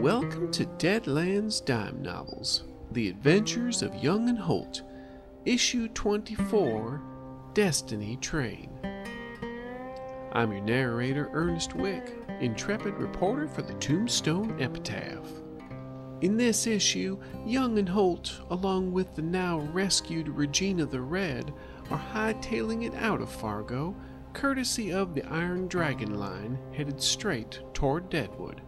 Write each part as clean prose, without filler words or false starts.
Welcome to Deadlands Dime Novels, The Adventures of Young and Holt, Issue 24, Destiny Train. I'm your narrator, Ernest Wick, intrepid reporter for the Tombstone Epitaph. In this issue, Young and Holt, along with the now rescued Regina the Red, are hightailing it out of Fargo, courtesy of the Iron Dragon line headed straight toward Deadwood,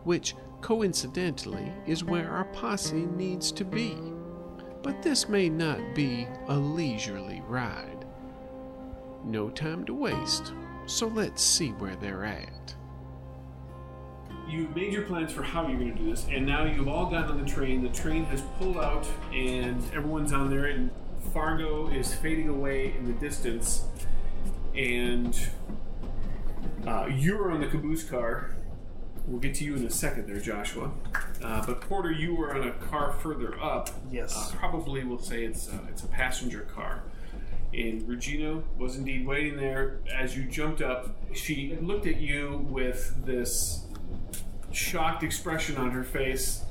which, coincidentally, is where our posse needs to be. But this may not be a leisurely ride. No time to waste, so let's see where they're at. You've made your plans for how you're going to do this, and now you've all gotten on the train. The train has pulled out, and everyone's on there, and Fargo is fading away in the distance, and you're on the caboose car. We'll get to you in a second there, Joshua. But Porter, you were on a car further up. Yes. Probably we'll say it's a passenger car. And Regina was indeed waiting there. As you jumped up, she looked at you with this shocked expression on her face,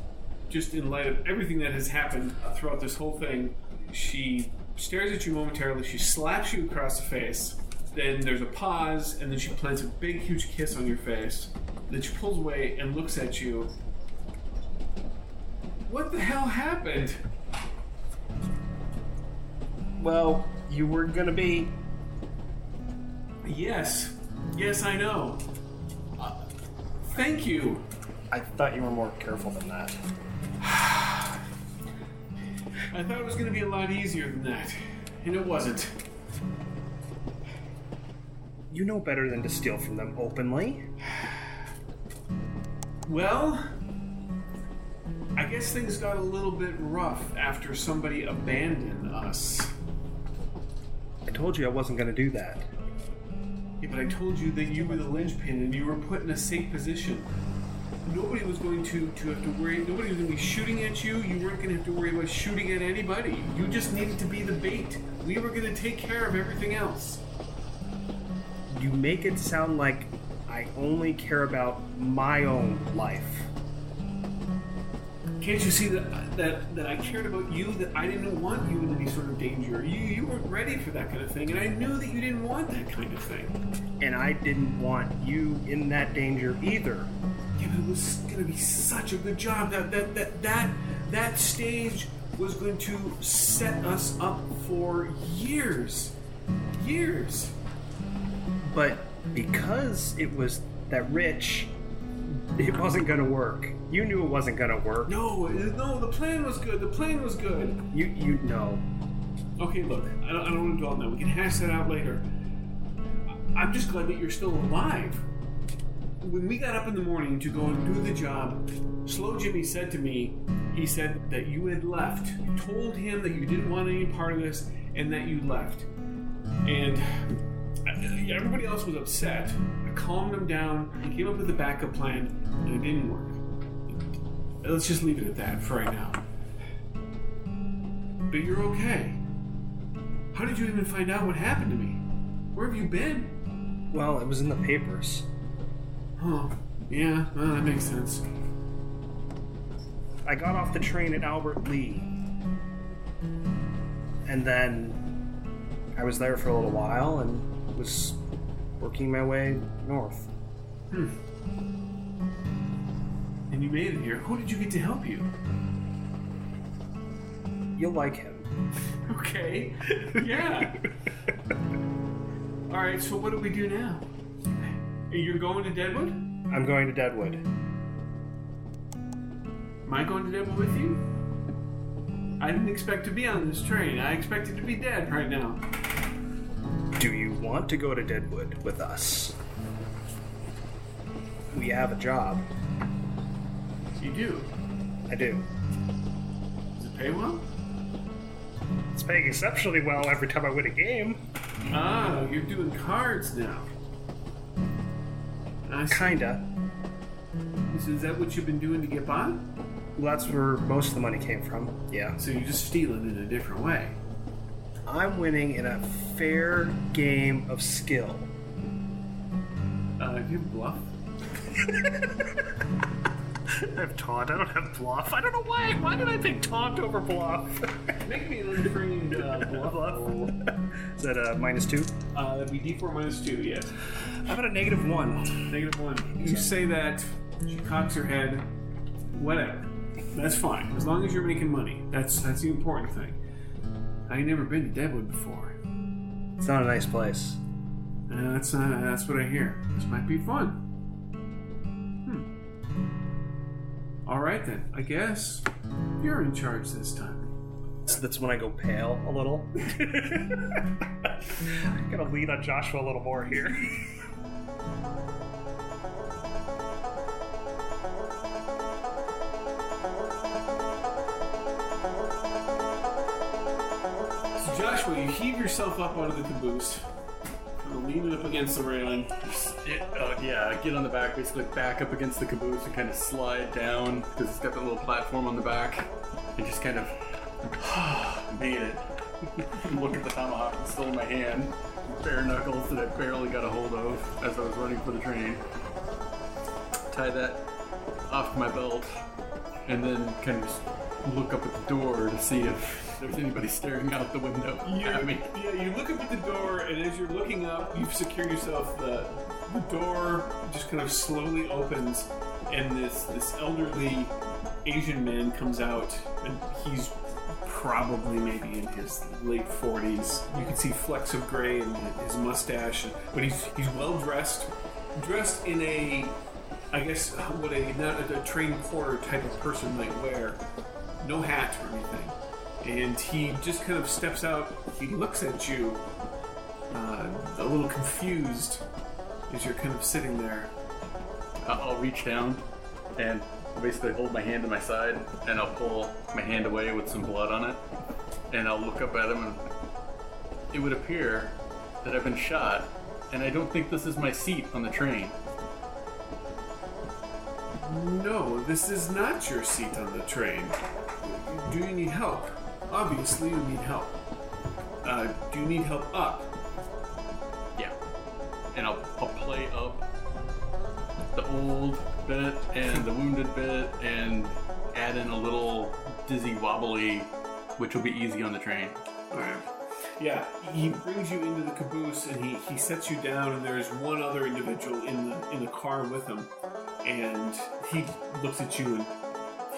just in light of everything that has happened throughout this whole thing. She stares at you momentarily, she slaps you across the face, then there's a pause, and then she plants a big, huge kiss on your face. Then she pulls away and looks at you. What the hell happened? Well, you were gonna be... Yes, I know. Thank you. I thought you were more careful than that. I thought it was going to be a lot easier than that, and it wasn't. You know better than to steal from them openly. Well, I guess things got a little bit rough after somebody abandoned us. I told you I wasn't gonna do that. Yeah, but I told you that you were the linchpin and you were put in a safe position. Nobody was going to have to worry. Nobody was going to be shooting at you. You weren't going to have to worry about shooting at anybody. You just needed to be the bait. We were going to take care of everything else. You make it sound like I only care about my own life. Can't you see that I cared about you, that I didn't want you in any sort of danger? You weren't ready for that kind of thing, and I knew that you didn't want that kind of thing. And I didn't want you in that danger either. Yeah, but it was going to be such a good job. That stage was going to set us up for years. Years. But because it was that rich, it wasn't going to work. You knew it wasn't going to work. No, the plan was good. The plan was good. You know. Okay, look, I don't want to dwell on that. We can hash that out later. I'm just glad that you're still alive. When we got up in the morning to go and do the job, Slow Jimmy said to me, he said that you had left. You told him that you didn't want any part of this and that you left. And everybody else was upset. I calmed them down. He came up with a backup plan, and it didn't work. Let's just leave it at that for right now. But you're okay. How did you even find out what happened to me? Where have you been? Well, it was in the papers. Huh. Yeah, well, that makes sense. I got off the train at Albert Lee. And then I was there for a little while and was working my way north. And you made it here. Who did you get to help you? You'll like him. Okay. Yeah. Alright, so what do we do now? You're going to Deadwood? I'm going to Deadwood. Am I going to Deadwood with you? I didn't expect to be on this train. I expected to be dead right now. Do you want to go to Deadwood with us? We have a job. You do? I do. Does it pay well? It's paying exceptionally well every time I win a game. Ah, you're doing cards now. Kinda. Is that what you've been doing to get by? Well, that's where most of the money came from, yeah. So you're just stealing in a different way. I'm winning in a fair game of skill. Do you bluff? I have taunt. I don't have bluff. I don't know why. Why did I pick taunt over bluff? Make me an untrained bluff roll. Is that a -2? That'd be D4 -2, yes. How about a -1? -1. You say that, she cocks her head. Whatever. That's fine. As long as you're making money. That's the important thing. I ain't never been to Deadwood before. It's not a nice place. That's what I hear. This might be fun. Alright then. I guess you're in charge this time. That's when I go pale a little. I'm gonna lean on Joshua a little more here. So Joshua, you heave yourself up out of the caboose. Lean it up against the railing. I get on the back, basically back up against the caboose and kind of slide down because it's got that little platform on the back. And just kind of made it. Look at the tomahawk that's still in my hand. Bare knuckles that I barely got a hold of as I was running for the train. Tie that off my belt and then kind of just look up at the door to see if there's anybody staring out the window at me. Yeah, you look up at the door, and as you're looking up, you've secured yourself. The door just kind of slowly opens, and this elderly Asian man comes out, and he's probably maybe in his late 40s. You can see flecks of gray in his mustache, but he's well dressed in a, I guess, what not a train porter type of person might wear. No hat or anything. And he just kind of steps out. He looks at you, a little confused, as you're kind of sitting there. I'll reach down and basically hold my hand to my side, and I'll pull my hand away with some blood on it, and I'll look up at him, and it would appear that I've been shot, and I don't think this is my seat on the train. No, this is not your seat on the train. Do you need help? Obviously, you need help. Do you need help up? Yeah. And I'll play up the old bit and the wounded bit and add in a little dizzy wobbly, which will be easy on the train. Alright. Yeah, he brings you into the caboose and he sets you down, and there's one other individual in the car with him. And he looks at you and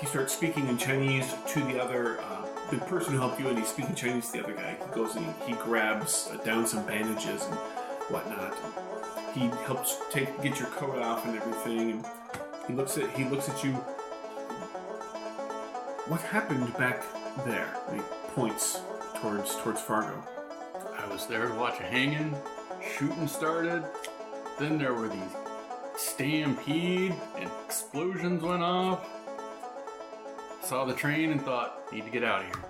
he starts speaking in Chinese to the other, the person who helped you, and he's speaking Chinese to the other guy. He goes and he grabs down some bandages and whatnot. He helps get your coat off and everything, and he looks at you. What happened back there? And he points towards Fargo. I was there to watch a hanging. Shooting started. Then there were these stampede and explosions went off. Saw the train and thought, need to get out of here.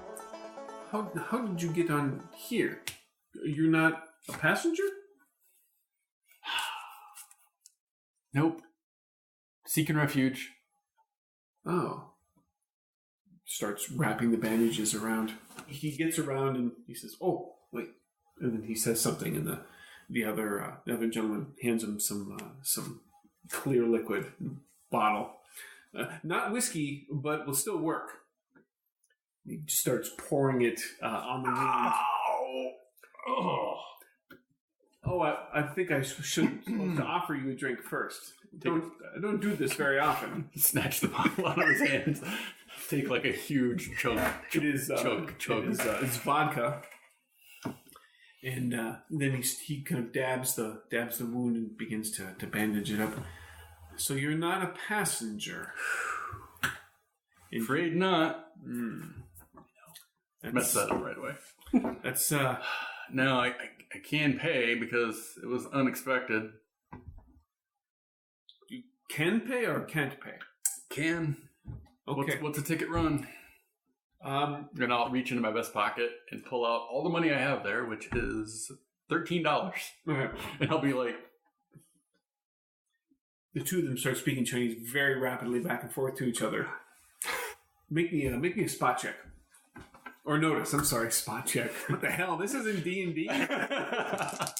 How did you get on here? You're not a passenger? Nope. Seeking refuge. Oh. Starts wrapping the bandages around. He gets around and he says, "Oh, wait." And then he says something, and the other gentleman hands him some clear liquid bottle. Not whiskey, but will still work. He starts pouring it on the wound. Oh, I think I should to offer you a drink first. I don't do this very often. Snatch the bottle out of his hands. Take like a huge chunk. It is chunk. It's vodka. And then he kind of dabs the wound and begins to bandage it up. So you're not a passenger. Afraid not. Messed that up right away. That's no, I can pay because it was unexpected. You can pay or can't pay? Can. Okay. What's a ticket run? And I'll reach into my vest pocket and pull out all the money I have there, which is $13. Okay. And I'll be like, the two of them start speaking Chinese very rapidly back and forth to each other. Make me a spot check. Or notice, I'm sorry, spot check. What the hell? This isn't D&D. I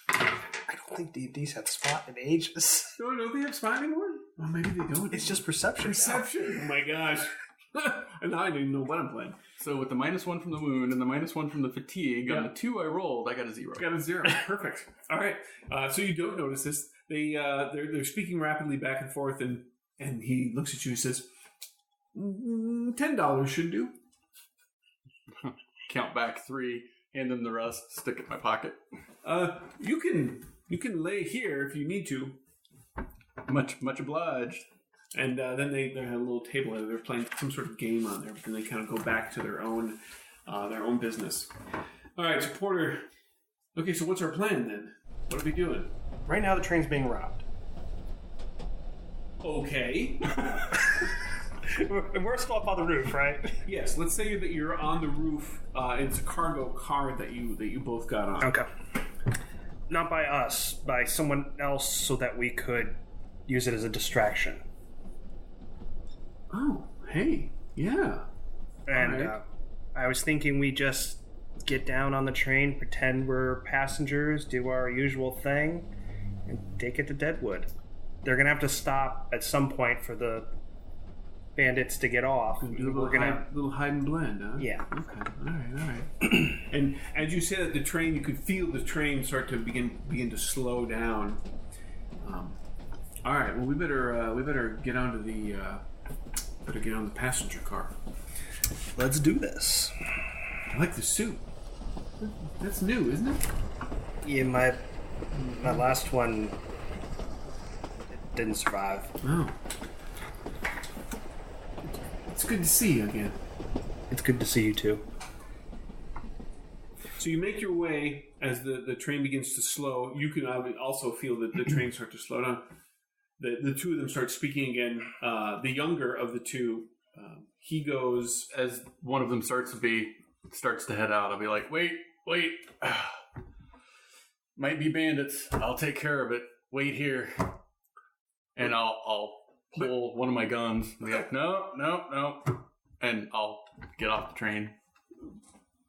don't think D&D's had spot in ages. Don't they have spot anymore? Well, maybe they don't. It's just perception. Perception. Oh my gosh. And now I don't even know what I'm playing. So with the -1 from the wound and the -1 from the fatigue, on the 2 I rolled, I got a 0. Got a 0. Perfect. All right. So you don't notice this. They're speaking rapidly back and forth, and he looks at you and says, $10 should do. Count back 3, hand them the rest, stick it in my pocket. You can lay here if you need to. Much obliged. And then they have a little table there. They're playing some sort of game on there, but then they kind of go back to their own business. All right, so Porter. Okay, so what's our plan then? What are we doing? Right now, the train's being robbed. Okay. We're still up on the roof, right? Yes. Let's say that you're on the roof. It's a cargo car that you both got on. Okay. Not by us, by someone else, so that we could use it as a distraction. Oh, hey, yeah. And right. I was thinking we just get down on the train, pretend we're passengers, do our usual thing, and take it to Deadwood. They're gonna have to stop at some point for the bandits to get off. Little hide and blend, huh? Yeah. Okay. All right. And as you said, the train, you could feel the train start to begin to slow down. All right. Well, we better get onto the passenger car. Let's do this. I like the suit. That's new, isn't it? Yeah, my last one didn't survive. Oh. It's good to see you again. It's good to see you too. So you make your way as the train begins to slow. You can also feel that the train start to slow down. The two of them start speaking again. The younger of the two, he goes... As one of them starts to head out, I'll be like, wait. Might be bandits. I'll take care of it. Wait here. And I'll pull one of my guns and be like, no. And I'll get off the train.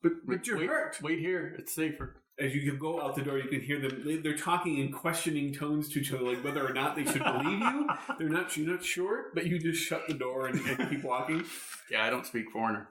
But you're hurt. Wait here. It's safer. As you go out the door, you can hear them. They're talking in questioning tones to each other, like whether or not they should believe you. You're not sure, but you just shut the door and keep walking. Yeah, I don't speak foreigner.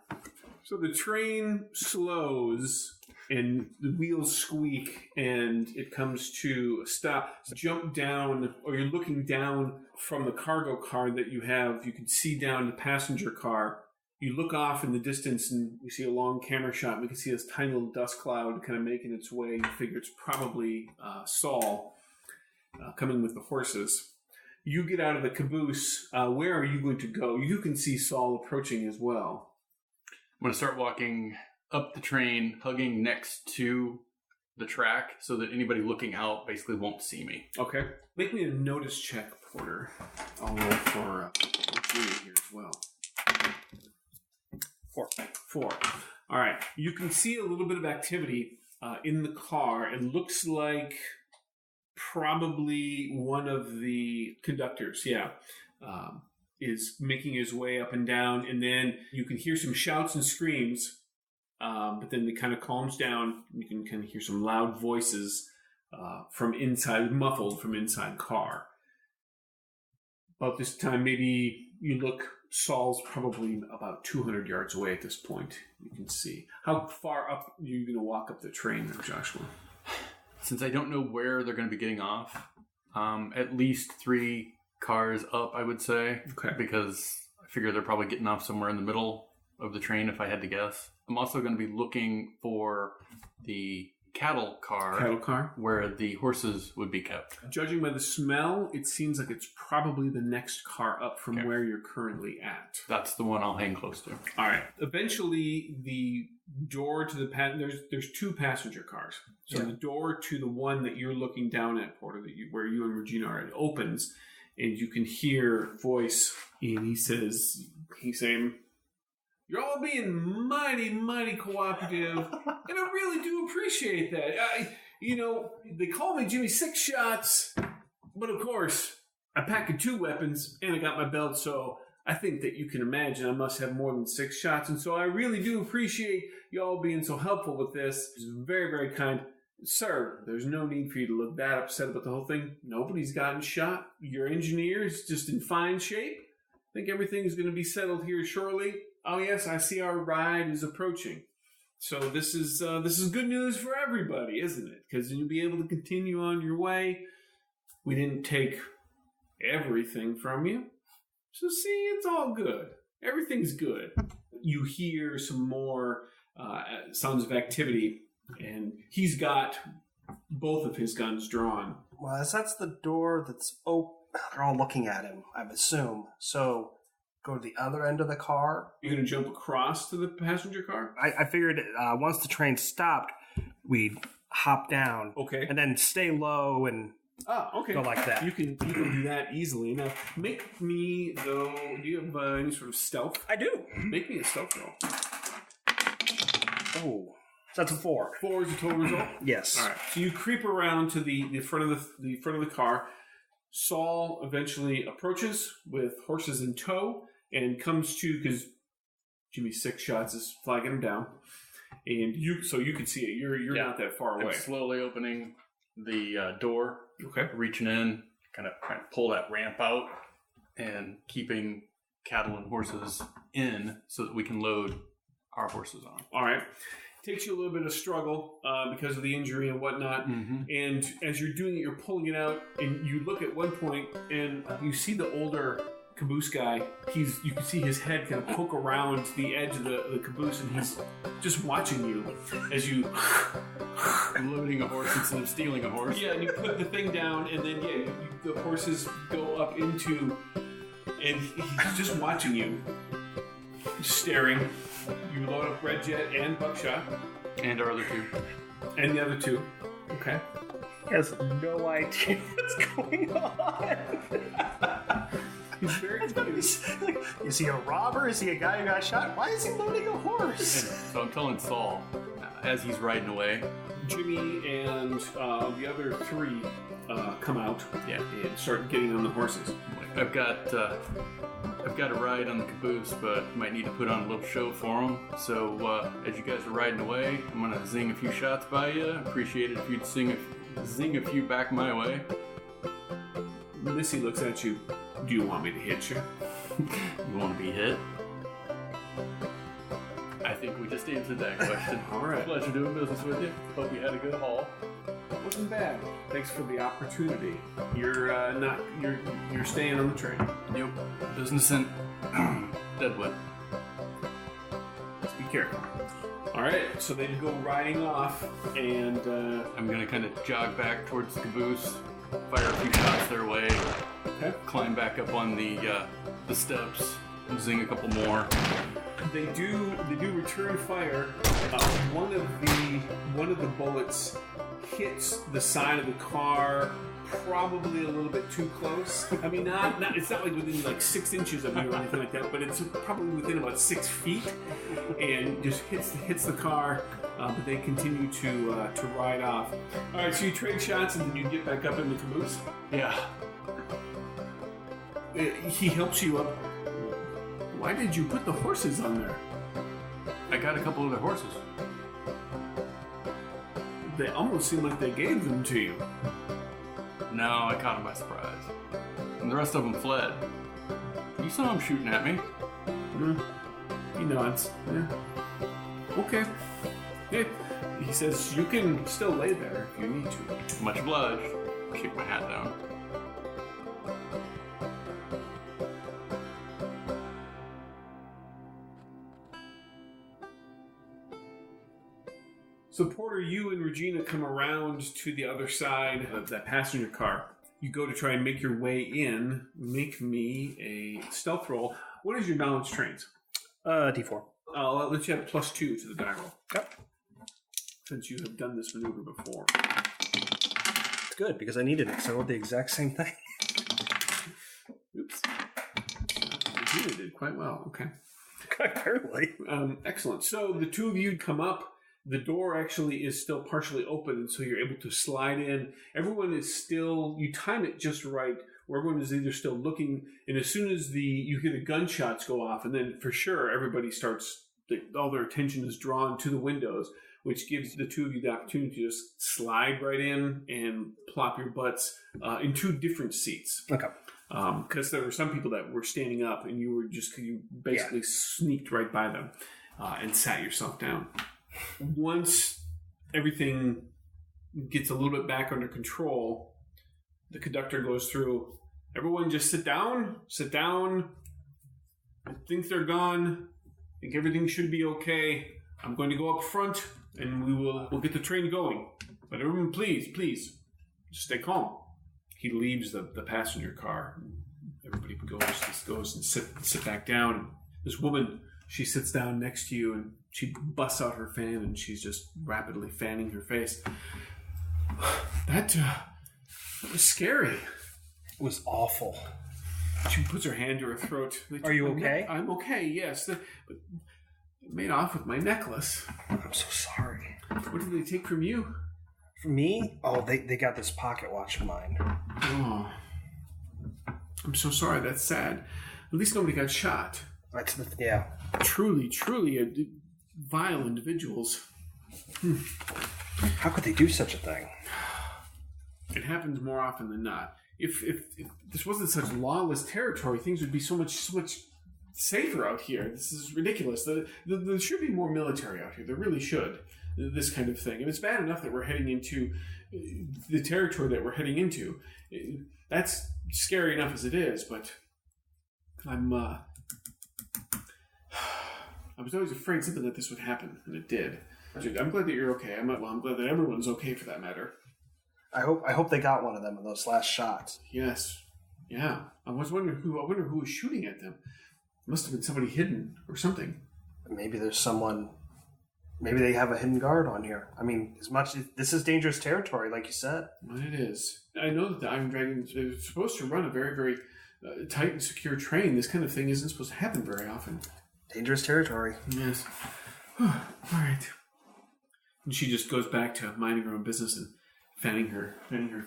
So the train slows, and the wheels squeak, and it comes to a stop. Jump down, or you're looking down from the cargo car that you have. You can see down the passenger car. You look off in the distance, and you see a long camera shot. And we can see this tiny little dust cloud kind of making its way. You figure it's probably Saul coming with the horses. You get out of the caboose. Where are you going to go? You can see Saul approaching as well. I'm going to start walking up the train, hugging next to the track so that anybody looking out basically won't see me. Okay. Make me a notice check, Porter. I'll roll for Julie here as well. 4. All right. You can see a little bit of activity in the car. It looks like probably one of the conductors, is making his way up and down. And then you can hear some shouts and screams, but then it kind of calms down. You can kind of hear some loud voices from inside, muffled from inside the car. About this time, maybe you look... Saul's probably about 200 yards away at this point. You can see. How far up are you going to walk up the train there, Joshua? Since I don't know where they're going to be getting off, at least 3 cars up, I would say. Okay. Because I figure they're probably getting off somewhere in the middle of the train, if I had to guess. I'm also going to be looking for the cattle car where the horses would be kept. Judging by the smell, it seems like it's probably the next car up from where you're currently at. That's the one I'll hang close to. All right. Eventually, the door to the there's 2 passenger cars. So the door to the one that you're looking down at, Porter, where you and Regina are, it opens, and you can hear a voice, and he's saying, "You're all being mighty, mighty cooperative, and I really do appreciate that. They call me Jimmy Six Shots, but of course, I pack 2 weapons, and I got my belt, so I think that you can imagine I must have more than 6 shots, and so I really do appreciate you all being so helpful with this. It's very, very kind. Sir, there's no need for you to look that upset about the whole thing. Nobody's gotten shot. Your engineer is just in fine shape. I think everything's going to be settled here shortly. Oh yes, I see our ride is approaching. So this is good news for everybody, isn't it? Because you'll be able to continue on your way. We didn't take everything from you. So see, it's all good. Everything's good. You hear some more sounds of activity, and he's got both of his guns drawn. Well, as that's the door that's open, they're all looking at him, I would assume. So go to the other end of the car. You're going to jump across to the passenger car? I figured once the train stopped, we'd hop down. Okay. And then stay low and okay. go like that. You can do that easily. Now, make me, though, do you have any sort of stealth? I do. Make me a stealth roll. Oh. So that's a 4. 4 is the total result? Yes. All right. So you creep around to the front of the front of the car. Saul eventually approaches with horses in tow and comes to, because Jimmy's 6 shots is flagging him down. And you can see it. You're not that far away. I'm slowly opening the door. Okay. Reaching in, kind of trying to pull that ramp out and keeping cattle and horses in so that we can load our horses on. All right. Takes you a little bit of struggle because of the injury and whatnot. Mm-hmm. And as you're doing it, you're pulling it out, and you look at one point, and you see the older caboose guy. You can see his head kind of poke around the edge of the caboose, and he's just watching you as you... I'm loading a horse instead of stealing a horse. Yeah, and you put the thing down, and then, the horses go up into... And he's just watching you, just staring. You load up Red Jet and Buckshot. And our other 2. And the other 2. Okay. He has no idea what's going on. He's very confused. Is he a robber? Is he a guy who got shot? Why is he loading a horse? And so I'm telling Saul, as he's riding away, Jimmy and the other 3 come out and start getting on the horses. I've got a ride on the caboose, but might need to put on a little show for him. So as you guys are riding away, I'm gonna zing a few shots by you. Appreciate it if you'd zing a few back my way. Missy looks at you. Do you want me to hit you? You want to be hit? I think we just answered that question. All right. Pleasure doing business with you. Hope you had a good haul. Wasn't bad. Thanks for the opportunity. You're staying on the train. Yep. Business in Deadwood. Just be careful. All right. So they go riding off, and I'm gonna kind of jog back towards the caboose, fire a few shots their way, climb back up on the steps, and zing a couple more. They do return fire. One of the bullets hits the side of the car, probably a little bit too close. I mean, it's not like within like 6 inches of you or anything like that, but it's probably within about 6 feet, and just hits the car. But they continue to ride off. All right, so you trade shots, and then you get back up in the caboose. Yeah. He helps you up. Why did you put the horses on there? I got a couple of the horses. They almost seem like they gave them to you. No, I caught them by surprise. And the rest of them fled. You saw them shooting at me. He nods. Yeah. Okay. Yeah. He says, you can still lay there if you need to. Much obliged. Kick my hat down. So, Porter, you and Regina come around to the other side of that passenger car. You go to try and make your way in. Make me a stealth roll. What is your knowledge trains? D4. I'll let you have +2 to the die roll. Yep. Since you have done this maneuver before. It's good, because I needed it, so I rolled the exact same thing. Oops. Regina did quite well. Okay. Apparently. Excellent. So, the 2 of you come up. The door actually is still partially open, and so you're able to slide in. Everyone is still, you time it just right, where everyone is either still looking, and as soon as you hear the gunshots go off, and then for sure everybody starts, all their attention is drawn to the windows, which gives the two of you the opportunity to just slide right in and plop your butts in two different seats. Okay. Because there were some people that were standing up, and you basically sneaked right by them and sat yourself down. Once everything gets a little bit back under control, the conductor goes through, everyone just sit down. I think they're gone. I think everything should be okay. I'm going to go up front, and we'll get the train going. But everyone, please, just stay calm. He leaves the passenger car. Everybody goes and sit back down. And this woman, she sits down next to you, and she busts out her fan, and she's just rapidly fanning her face. That was scary. It was awful. She puts her hand to her throat. Are you okay? I'm okay, yes. But it made off with my necklace. I'm so sorry. What did they take from you? From me? Oh, they got this pocket watch of mine. Oh. I'm so sorry. That's sad. At least nobody got shot. Yeah. Truly vile individuals. How could they do such a thing? It happens more often than not. If this wasn't such lawless territory, things would be so much safer out here. This is ridiculous. There should be more military out here. There really should. This kind of thing. And it's bad enough that we're heading into the territory that we're heading into. That's scary enough as it is, but I was always afraid something like this would happen, and it did. I'm glad that you're okay. I'm glad that everyone's okay for that matter. I hope they got one of them in those last shots. Yes. Yeah. I wonder who was shooting at them. Must have been somebody hidden or something. Maybe there's someone. Maybe they have a hidden guard on here. I mean, this is dangerous territory, like you said. Well, it is. I know that the Iron Dragon is supposed to run a very, very tight and secure train. This kind of thing isn't supposed to happen very often. Dangerous territory. Yes. All right. And she just goes back to minding her own business and fanning her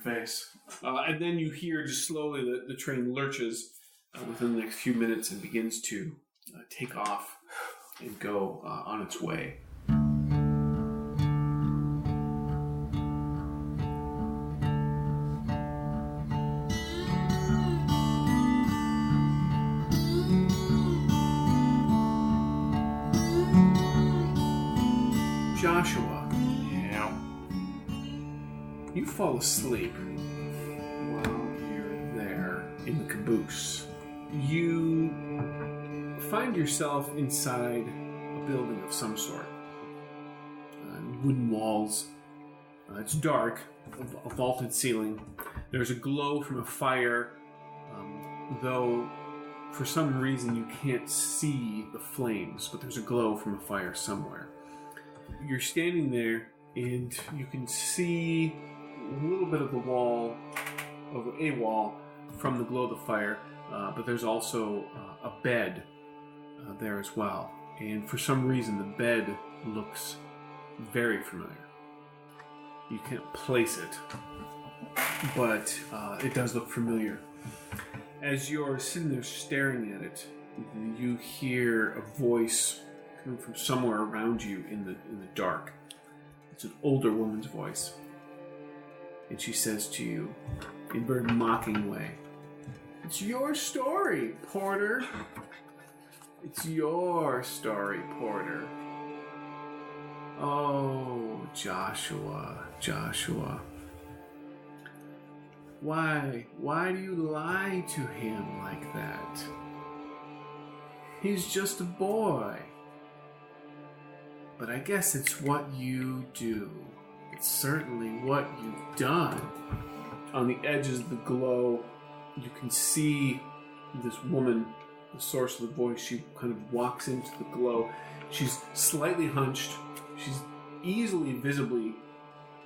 face. And then you hear just slowly the train lurches within the next few minutes and begins to take off and go on its way. Joshua. Yeah. You fall asleep while you're there in the caboose. You find yourself inside a building of some sort. Wooden walls. It's dark, a vaulted ceiling. There's a glow from a fire, though for some reason you can't see the flames, but there's a glow from a fire somewhere. You're standing there, and you can see a little bit of the wall, of a wall, from the glow of the fire, but there's also a bed there as well. And for some reason, the bed looks very familiar. You can't place it, but it does look familiar. As you're sitting there staring at it, you hear a voice coming from somewhere around you in the dark. It's an older woman's voice. And she says to you, in a very mocking way, "It's your story, Porter. It's your story, Porter. Oh, Joshua. Why do you lie to him like that? He's just a boy. But I guess it's what you do. It's certainly what you've done." On the edges of the glow, you can see this woman, the source of the voice. She kind of walks into the glow. She's slightly hunched. She's easily visibly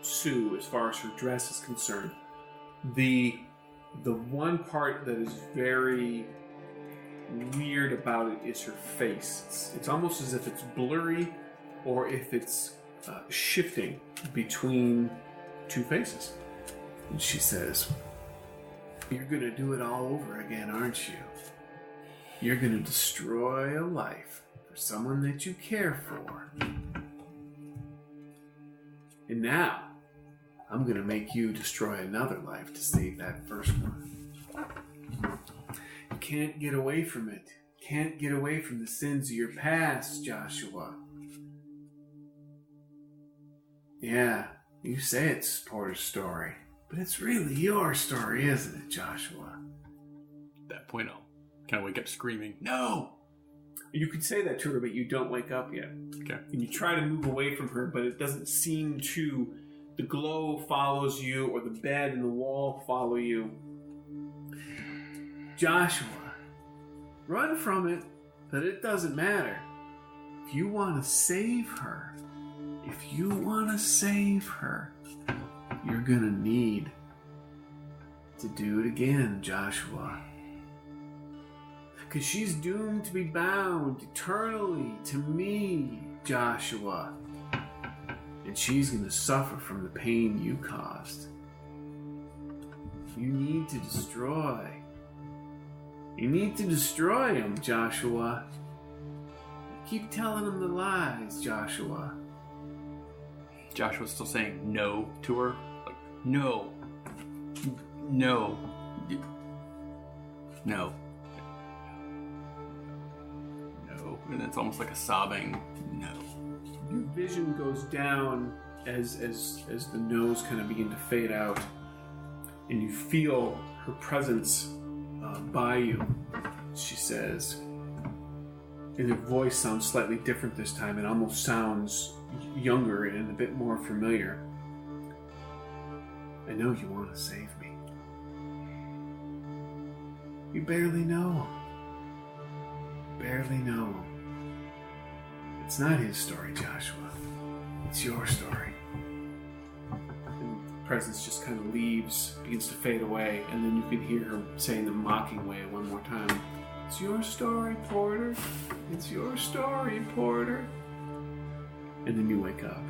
Sioux as far as her dress is concerned. The one part that is very weird about it is her face. It's almost as if it's blurry, or if it's shifting between two faces. And she says, "You're going to do it all over again, aren't you? You're going to destroy a life for someone that you care for." And now, I'm gonna make you destroy another life to save that first one. You can't get away from it. Can't get away from the sins of your past, Joshua. Yeah, you say it's Porter's story, but it's really your story, isn't it, Joshua? At that point, I'll kind of wake up screaming, "No!" You could say that to her, but you don't wake up yet. Okay. And you try to move away from her, but it doesn't seem to. The glow follows you, or the bed and the wall follow you. Joshua, run from it, but it doesn't matter. If you want to save her, you're gonna need to do it again, Joshua. Because she's doomed to be bound eternally to me, Joshua. And she's going to suffer from the pain you caused. You need to destroy. You need to destroy him, Joshua. Keep telling him the lies, Joshua. Joshua's still saying no to her. Like, no. No. No. No. And it's almost like a sobbing no. Your vision goes down as the no's kind of begin to fade out, and you feel her presence by you. She says, and her voice sounds slightly different this time. It almost sounds younger and a bit more familiar. I know you want to save me. You barely know. Barely know. It's not his story, Joshua. It's your story. And the presence just kind of leaves, begins to fade away, and then you can hear her saying the mocking way one more time. It's your story, Porter. It's your story, Porter. And then you wake up.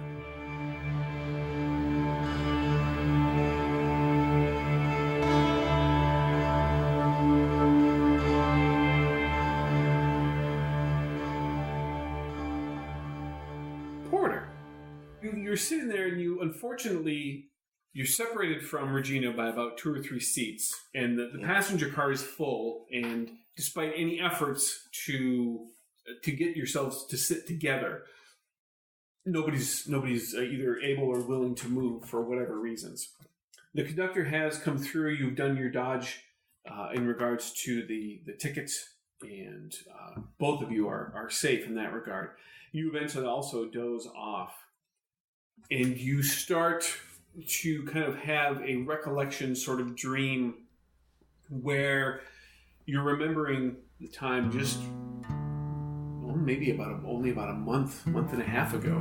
Porter, you're sitting there, and unfortunately, you're separated from Regina by about 2 or 3 seats, and the passenger car is full, and despite any efforts to get yourselves to sit together, nobody's either able or willing to move for whatever reasons. The conductor has come through. You've done your dodge in regards to the tickets, and both of you are safe in that regard. You eventually also doze off, and you start to kind of have a recollection sort of dream where you're remembering the time just maybe only about a month and a half ago,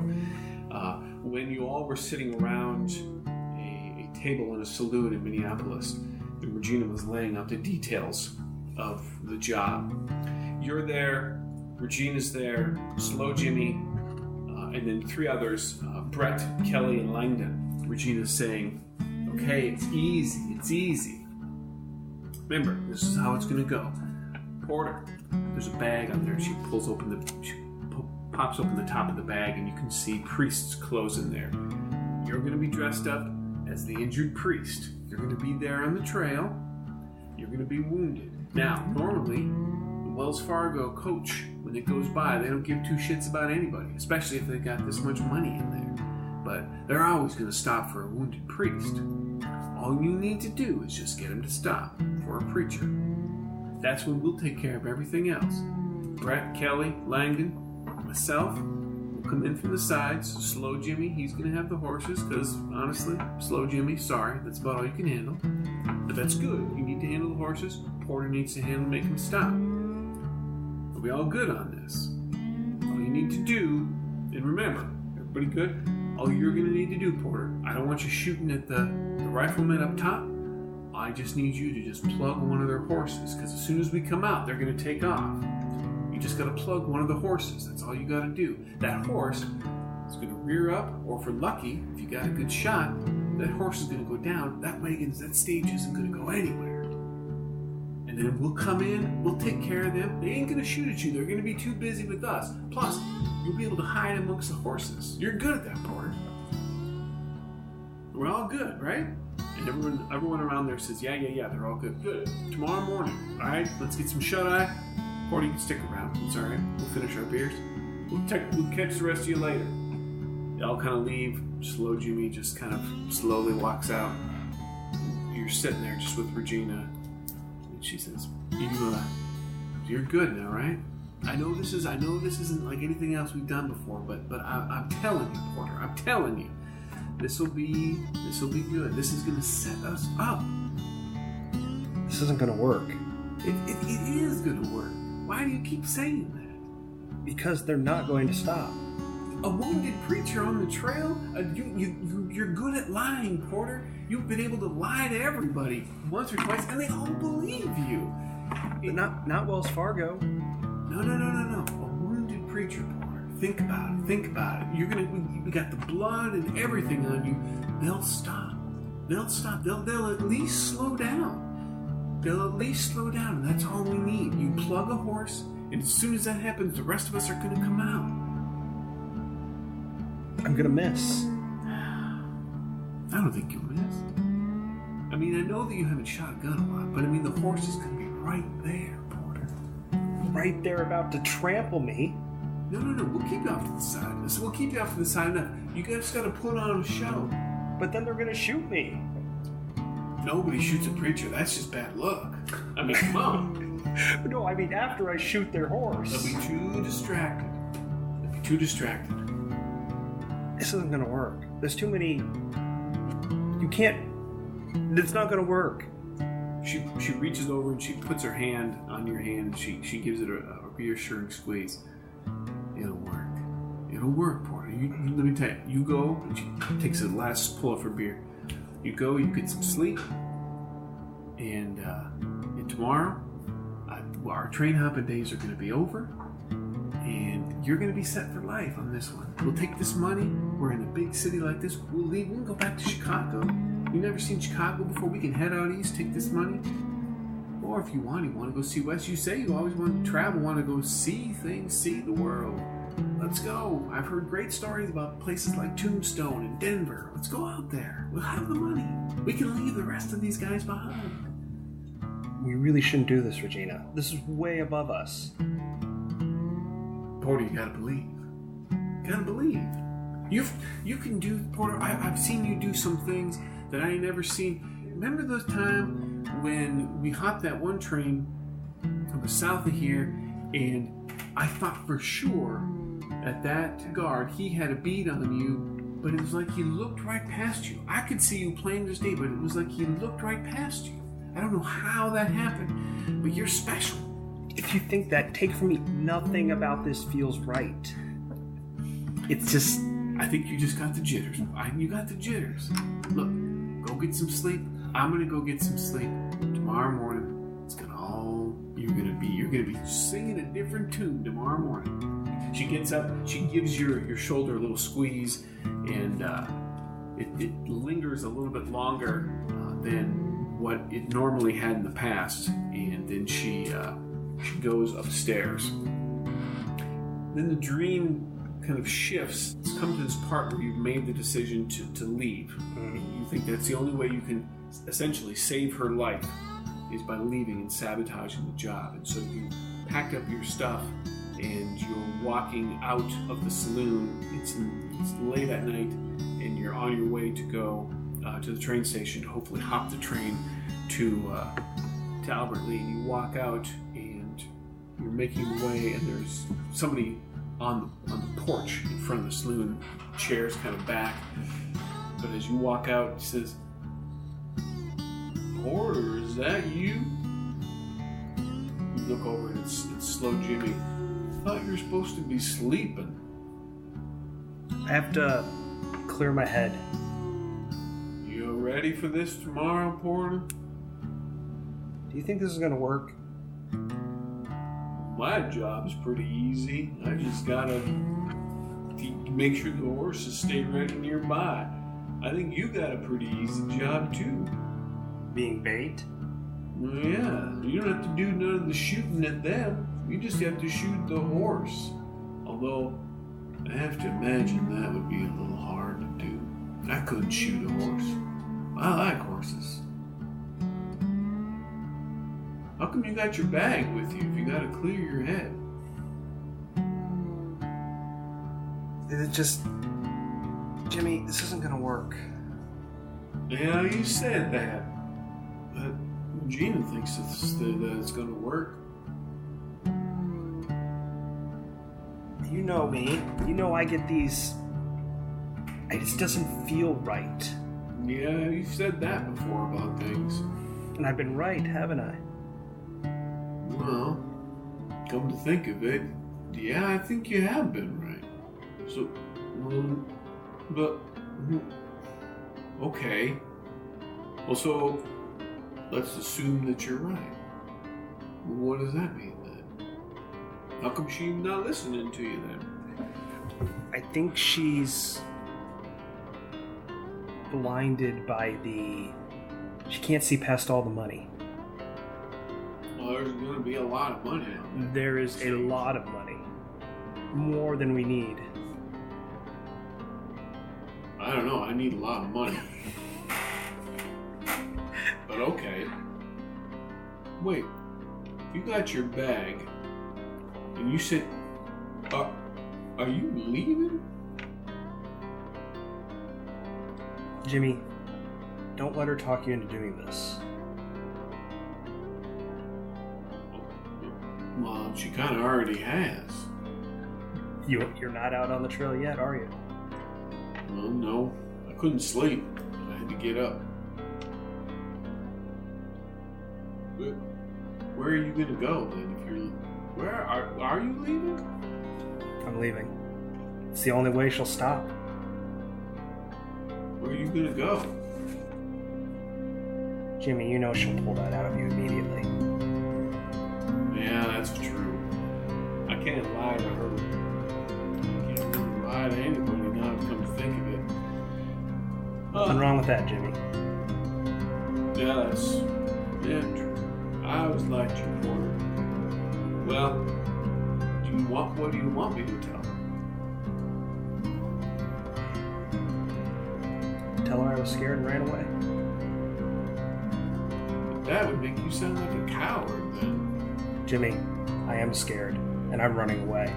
when you all were sitting around a table in a saloon in Minneapolis, and Regina was laying out the details of the job. You're there, Regina's there, Slow Jimmy, and then 3 others, Brett, Kelly, and Langdon. Regina's saying, okay, it's easy. Remember, this is how it's going to go. Porter, there's a bag on there. She pops open the top of the bag, and you can see priest's clothes in there. You're going to be dressed up as the injured priest. You're going to be there on the trail. You're going to be wounded. Now, normally, the Wells Fargo coach, when it goes by, they don't give 2 shits about anybody, especially if they got this much money in there. But they're always going to stop for a wounded priest. All you need to do is just get him to stop for a preacher. That's when we'll take care of everything else. Brett, Kelly, Langdon, myself, will come in from the sides. Slow Jimmy, he's going to have the horses, because honestly, Slow Jimmy, sorry, that's about all you can handle. But that's good. You need to handle the horses. Porter needs to make them stop. Are we all good on this? All you need to do, and remember, everybody good? All you're going to need to do, Porter, I don't want you shooting at the riflemen up top. I just need you to just plug one of their horses, because as soon as we come out, they're going to take off. You just got to plug one of the horses. That's all you got to do. That horse is going to rear up, or if we're lucky, if you got a good shot, that horse is going to go down. That stage isn't going to go anywhere. And then we'll come in, we'll take care of them. They ain't going to shoot at you. They're going to be too busy with us. Plus, you'll be able to hide amongst the horses. You're good at that, Porter. we're all good, right? And everyone around there says, yeah, they're all good. Good. Tomorrow morning, all right? Let's get some shut-eye. Porter, you can stick around. It's all right. We'll finish our beers. We'll catch the rest of you later. They all kind of leave. Slow Jimmy just kind of slowly walks out. You're sitting there just with Regina, and she says, "You're good now, right? I know this isn't like anything else we've done before, but I'm telling you, Porter, I'm telling you, this will be good. This is gonna set us up. This isn't gonna work. It is gonna work. Why do you keep saying that? Because they're not going to stop. A wounded preacher on the trail? You're good at lying, Porter. You've been able to lie to everybody once or twice, and they all believe you. But not Wells Fargo. No. A wounded preacher, Porter. Think about it. We got the blood and everything on you. They'll stop. They'll at least slow down. And that's all we need. You plug a horse, and as soon as that happens, the rest of us are going to come out. I'm gonna miss. I don't think you'll miss. I mean, I know that you haven't shot a gun a lot, but I mean, the horse is going to be right there, Porter. Right there about to trample me. No. We'll keep you off to the side. We'll keep you off to the side enough. You guys got to put on a show. But then they're gonna shoot me. Nobody shoots a preacher. That's just bad luck. I mean, come on. No, I mean after I shoot their horse. They'll be too distracted. This isn't gonna work. There's too many. You can't. It's not gonna work. She reaches over and she puts her hand on your hand and she gives it a reassuring squeeze. It'll work, Porter. Let me tell you. You go. And she takes a last pull of her beer. You go. You get some sleep. And tomorrow, our train hopping days are going to be over. And you're going to be set for life on this one. We'll take this money. We're in a big city like this. We'll leave. We can go back to Chicago. You've never seen Chicago before. We can head out east, take this money. Or if you want to go see West. You say you always want to travel, want to go see things, see the world. Let's go. I've heard great stories about places like Tombstone and Denver. Let's go out there. We'll have the money. We can leave the rest of these guys behind. We really shouldn't do this, Regina. This is way above us. Porter, you gotta believe. You can do, Porter, I've seen you do some things that I ain't never seen. Remember those time when we hopped that one train that was south of here, and I thought for sure that guard, he had a bead on you, but it was like he looked right past you. I could see you plain as day, but it was like he looked right past you. I don't know how that happened, but you're special. If you think that, take from me, nothing about this feels right. It's just... I think you just got the jitters. You got the jitters. Look, go get some sleep. I'm gonna go get some sleep. Tomorrow morning, it's gonna all... You're gonna be singing a different tune tomorrow morning. She gets up, she gives your shoulder a little squeeze, and it lingers a little bit longer than what it normally had in the past, and then she goes upstairs. Then the dream kind of shifts. It's come to this part where you've made the decision to leave. You think that's the only way you can essentially save her life is by leaving and sabotaging the job. And so you pack up your stuff and you're walking out of the saloon. It's late at night and you're on your way to go to the train station to hopefully hop the train to Albert Lee. And you walk out and you're making your way, and there's somebody on the porch in front of the saloon, chairs kind of back. But as you walk out, he says, "Porter, is that you?" You look over and it's Slow Jimmy. I thought you were supposed to be sleeping. I have to clear my head. You ready for this tomorrow, Porter? Do you think this is gonna work? My job's pretty easy. I just gotta make sure the horses stay ready nearby. I think you got a pretty easy job too. Being bait? Well, yeah, you don't have to do none of the shooting at them. You just have to shoot the horse. Although, I have to imagine that would be a little hard to do. I couldn't shoot a horse. I like horses. How come you got your bag with you if you gotta clear your head? It just... Jimmy, this isn't gonna work. Yeah, you said that. But Regina thinks that it's gonna work. You know me. You know I get these... It just doesn't feel right. Yeah, you've said that before about things. And I've been right, haven't I? Well, come to think of it, yeah, I think you have been right. So, but, okay. Well, so, let's assume that you're right. What does that mean then? How come she's not listening to you then? I think she's blinded by the... She can't see past all the money. Well, there's going to be a lot of money out there. There is a lot of money. More than we need. I don't know, I need a lot of money. But okay. Wait, you got your bag, and you said, are you leaving? Jimmy, don't let her talk you into doing this. Well, she kind of already has. You're not out on the trail yet, are you? Well, no, I couldn't sleep. I had to get up. But where are you gonna go then? If you're, where are you leaving? I'm leaving. It's the only way she'll stop. Where are you gonna go? Jimmy, you know she'll pull that out of you immediately. Yeah, that's true. I can't lie to her. I can't really lie to anybody now. Come to think of it. Nothing wrong with that, Jimmy. Yeah, that's true. I always liked you, Porter. Well, what do you want me to tell her? Tell her I was scared and ran away. That would make you sound like a coward, then. Jimmy, I am scared, and I'm running away.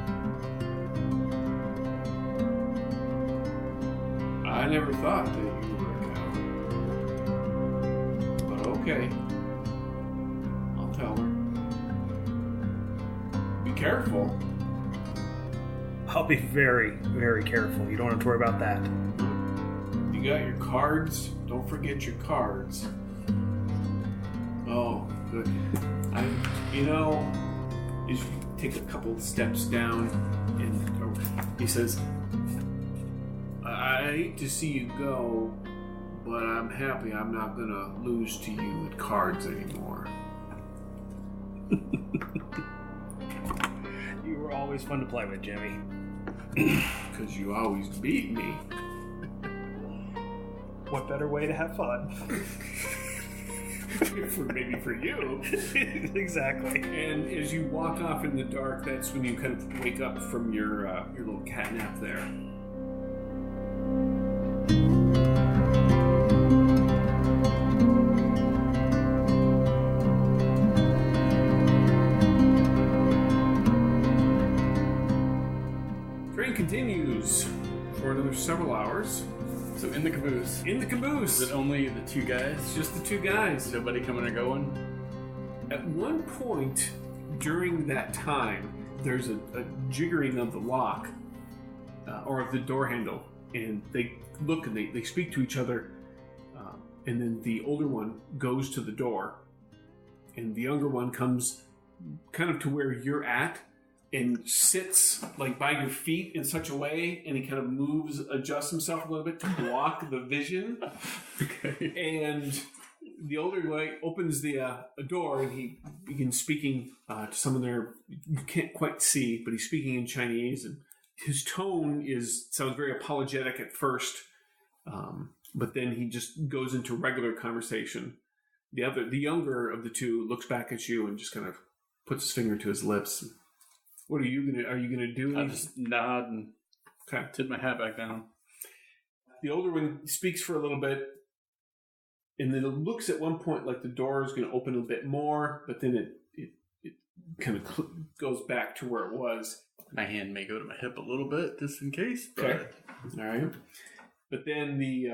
I never thought that you were a coward. But okay. I'll tell her. Be careful. I'll be very, very careful. You don't have to worry about that. You got your cards? Don't forget your cards. Oh, good. As you take a couple steps down, and he says, I hate to see you go, but I'm happy I'm not gonna lose to you at cards anymore. You were always fun to play with, Jimmy. Because you always beat me. What better way to have fun? Maybe for you. Exactly. And as you walk off in the dark, that's when you kind of wake up from your little cat nap there. Train continues for another several hours. So in the caboose. In the caboose. Is it only the two guys? It's just the two guys. Nobody coming or going? At one point during that time, there's a jiggering of the lock or of the door handle, and they look and they speak to each other, and then the older one goes to the door, and the younger one comes kind of to where you're at and sits like by your feet in such a way, and he kind of adjusts himself a little bit to block the vision. Okay. And the older guy opens the a door, and he begins speaking to someone there you can't quite see, but he's speaking in Chinese, and his tone sounds very apologetic at first, but then he just goes into regular conversation. The younger of the two looks back at you and just kind of puts his finger to his lips. What are you gonna do? I'll just nod and okay. tip my hat back down. The older one speaks for a little bit, and then it looks at one point like the door is going to open a bit more, but then it kind of goes back to where it was. My hand may go to my hip a little bit, just in case. But... Okay. All right. But then the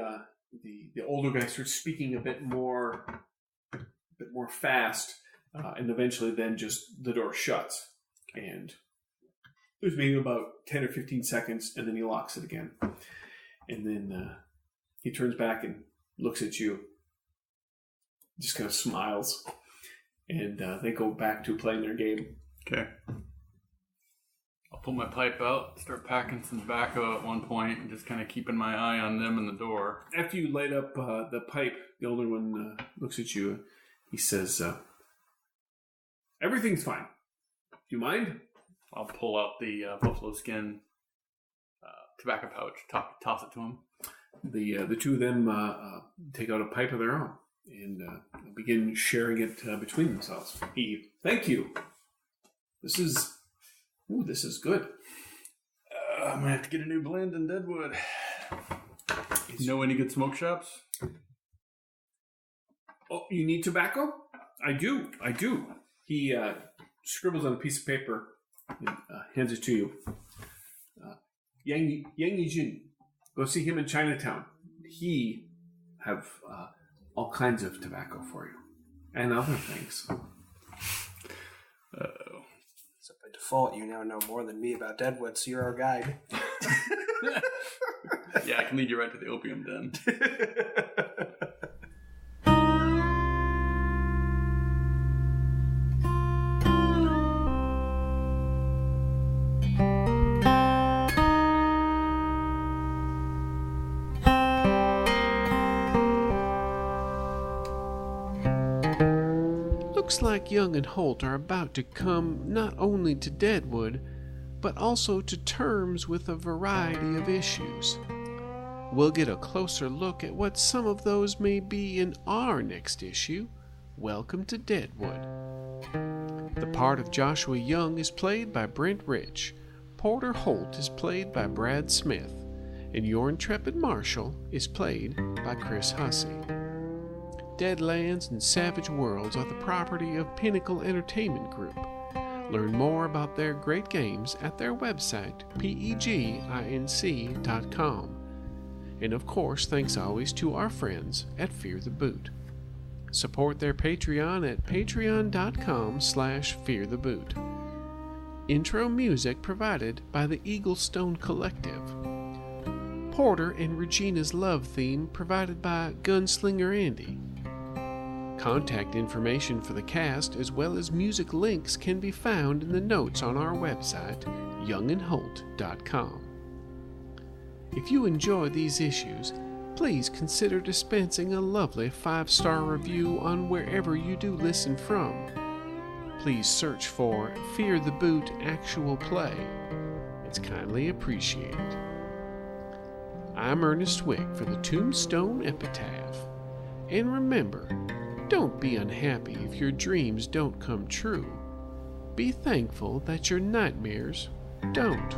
older guy starts speaking a bit more fast, and eventually then just the door shuts. And there's maybe about 10 or 15 seconds, and then he locks it again. And then he turns back and looks at you, just kind of smiles, and they go back to playing their game. Okay. I'll pull my pipe out, start packing some tobacco at one point, and just kind of keeping my eye on them and the door. After you light up the pipe, the older one looks at you. He says, everything's fine. Do you mind? I'll pull out the buffalo skin tobacco pouch, toss it to him. The two of them take out a pipe of their own and begin sharing it between themselves. Thank you. This is good. I'm gonna have to get a new blend in Deadwood. You know any good smoke shops? Oh, you need tobacco? I do. He scribbles on a piece of paper and hands it to you. Yang Yijin. Go see him in Chinatown. He have all kinds of tobacco for you. And other things. Uh-oh. So by default, you now know more than me about Deadwood, so you're our guide. Yeah, I can lead you right to the opium den. Looks like Young and Holt are about to come not only to Deadwood, but also to terms with a variety of issues. We'll get a closer look at what some of those may be in our next issue, Welcome to Deadwood. The part of Joshua Young is played by Brent Rich, Porter Holt is played by Brad Smith, and your intrepid Marshal is played by Chris Hussey. Deadlands and Savage Worlds are the property of Pinnacle Entertainment Group. Learn more about their great games at their website, peginc.com. And of course, thanks always to our friends at Fear the Boot. Support their Patreon at patreon.com/feartheboot. Intro music provided by the Eaglestone Collective. Porter and Regina's love theme provided by Gunslinger Andy. Contact information for the cast as well as music links can be found in the notes on our website, youngandholt.com. If you enjoy these issues, please consider dispensing a lovely 5-star review on wherever you do listen from. Please search for Fear the Boot Actual Play. It's kindly appreciated. I'm Ernest Wick for the Tombstone Epitaph. And remember, don't be unhappy if your dreams don't come true. Be thankful that your nightmares don't.